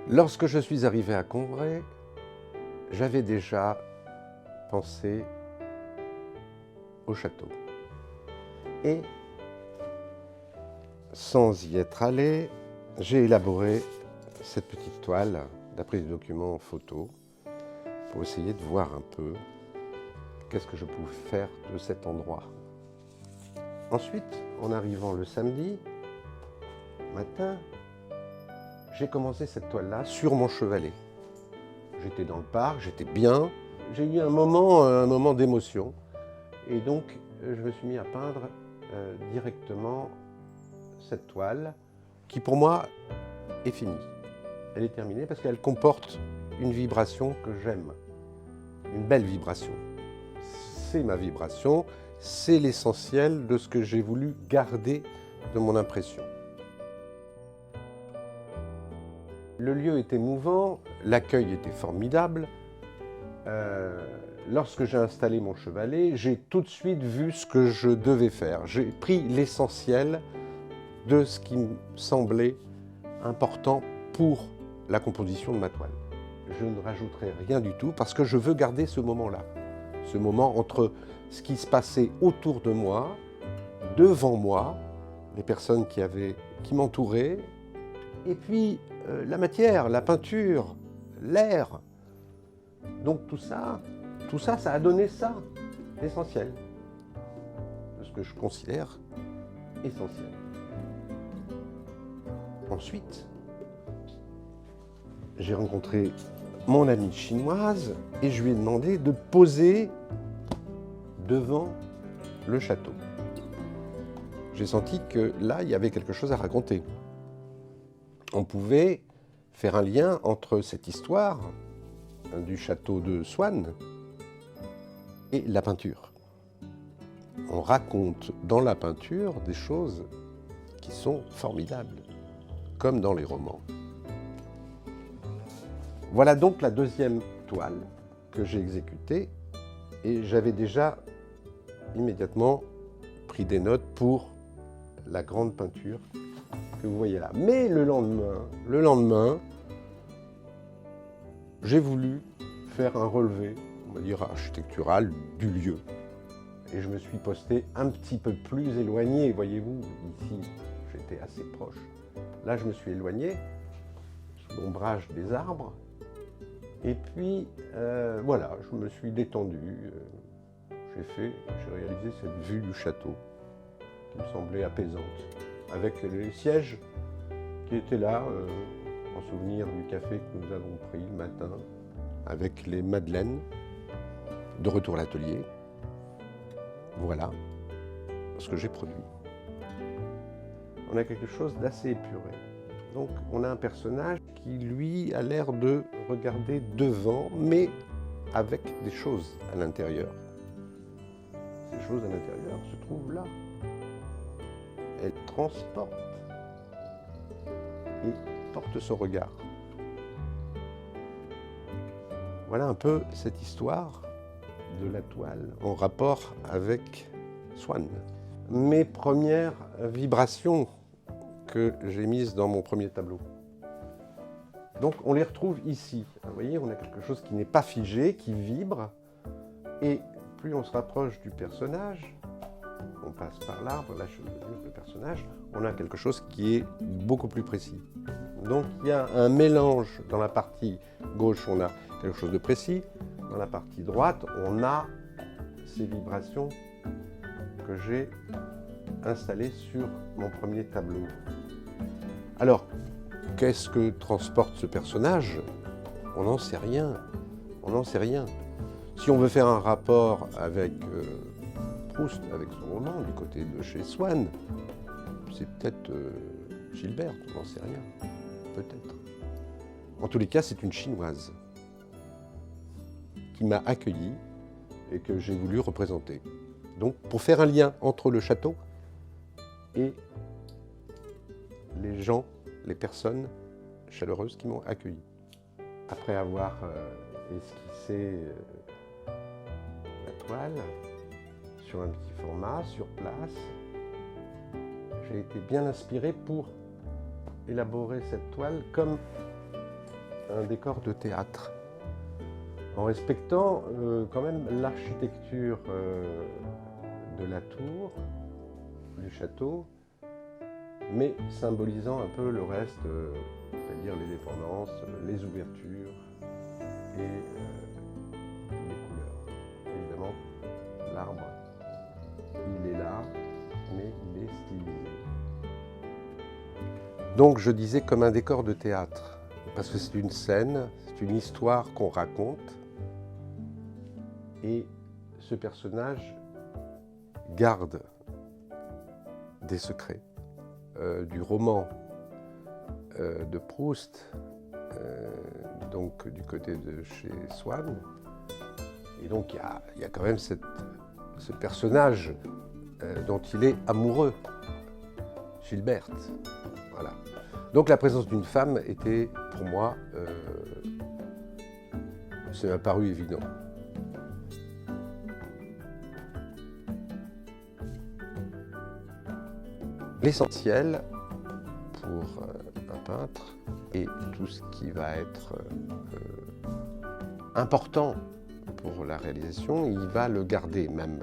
Lorsque je suis arrivé à Combray, j'avais déjà pensé au château. Et sans y être allé, j'ai élaboré cette petite toile d'après des documents en photo pour essayer de voir un peu qu'est-ce que je pouvais faire de cet endroit. Ensuite, en arrivant le samedi matin, j'ai commencé cette toile-là sur mon chevalet. J'étais dans le parc, j'étais bien. J'ai eu un moment d'émotion. Et donc, je me suis mis à peindre directement cette toile qui, pour moi, est finie. Elle est terminée parce qu'elle comporte une vibration que j'aime. Une belle vibration. C'est ma vibration, c'est l'essentiel de ce que j'ai voulu garder de mon impression. Le lieu était mouvant, l'accueil était formidable. Lorsque j'ai installé mon chevalet, j'ai tout de suite vu ce que je devais faire. J'ai pris l'essentiel de ce qui me semblait important pour la composition de ma toile. Je ne rajouterai rien du tout parce que je veux garder ce moment-là. Ce moment entre ce qui se passait autour de moi, devant moi, les personnes qui m'entouraient, et puis la matière, la peinture, l'air. Donc tout ça, ça a donné ça, l'essentiel, de ce que je considère essentiel. Ensuite, j'ai rencontré mon amie chinoise et je lui ai demandé de poser devant le château. J'ai senti que là, il y avait quelque chose à raconter. On pouvait faire un lien entre cette histoire du château de Swann et la peinture. On raconte dans la peinture des choses qui sont formidables, comme dans les romans. Voilà donc la deuxième toile que j'ai exécutée et j'avais déjà immédiatement pris des notes pour la grande peinture que vous voyez là. Mais le lendemain, j'ai voulu faire un relevé, on va dire architectural, du lieu. Et je me suis posté un petit peu plus éloigné, voyez-vous, ici j'étais assez proche. Là je me suis éloigné, sous l'ombrage des arbres. Et puis voilà, je me suis détendu. J'ai réalisé cette vue du château qui me semblait apaisante, avec les sièges qui étaient là, en souvenir du café que nous avons pris le matin, avec les madeleines, de retour à l'atelier. Voilà ce que j'ai produit. On a quelque chose d'assez épuré. Donc on a un personnage qui, lui, a l'air de regarder devant, mais avec des choses à l'intérieur. Ces choses à l'intérieur se trouvent là. Elles transportent et portent son regard. Voilà un peu cette histoire de la toile en rapport avec Swann. Mes premières vibrations que j'ai mises dans mon premier tableau. Donc on les retrouve ici. Vous voyez, on a quelque chose qui n'est pas figé, qui vibre. Et plus on se rapproche du personnage, on passe par l'arbre, la chevelure du personnage, on a quelque chose qui est beaucoup plus précis. Donc il y a un mélange. Dans la partie gauche, on a quelque chose de précis. Dans la partie droite, on a ces vibrations que j'ai installées sur mon premier tableau. Alors, qu'est-ce que transporte ce personnage? On n'en sait rien. On n'en sait rien. Si on veut faire un rapport avec Proust, avec son roman, du côté de chez Swann, c'est peut-être Gilbert, on n'en sait rien. Peut-être. En tous les cas, c'est une Chinoise qui m'a accueilli et que j'ai voulu représenter. Donc, pour faire un lien entre le château et les gens, les personnes chaleureuses qui m'ont accueilli. Après avoir esquissé la toile sur un petit format, sur place, j'ai été bien inspiré pour élaborer cette toile comme un décor de théâtre, en respectant quand même l'architecture de la tour, du château, mais symbolisant un peu le reste, c'est-à-dire les dépendances, les ouvertures et les couleurs. Évidemment, l'arbre, il est là, mais il est stylisé. Donc je disais comme un décor de théâtre, parce que c'est une scène, c'est une histoire qu'on raconte, et ce personnage garde des secrets. Du roman de Proust, donc du côté de chez Swann. Et donc il y a quand même ce personnage dont il est amoureux, Gilberte. Voilà. Donc la présence d'une femme était pour moi, ça m'a paru évident. L'essentiel pour un peintre et tout ce qui va être important pour la réalisation, il va le garder, même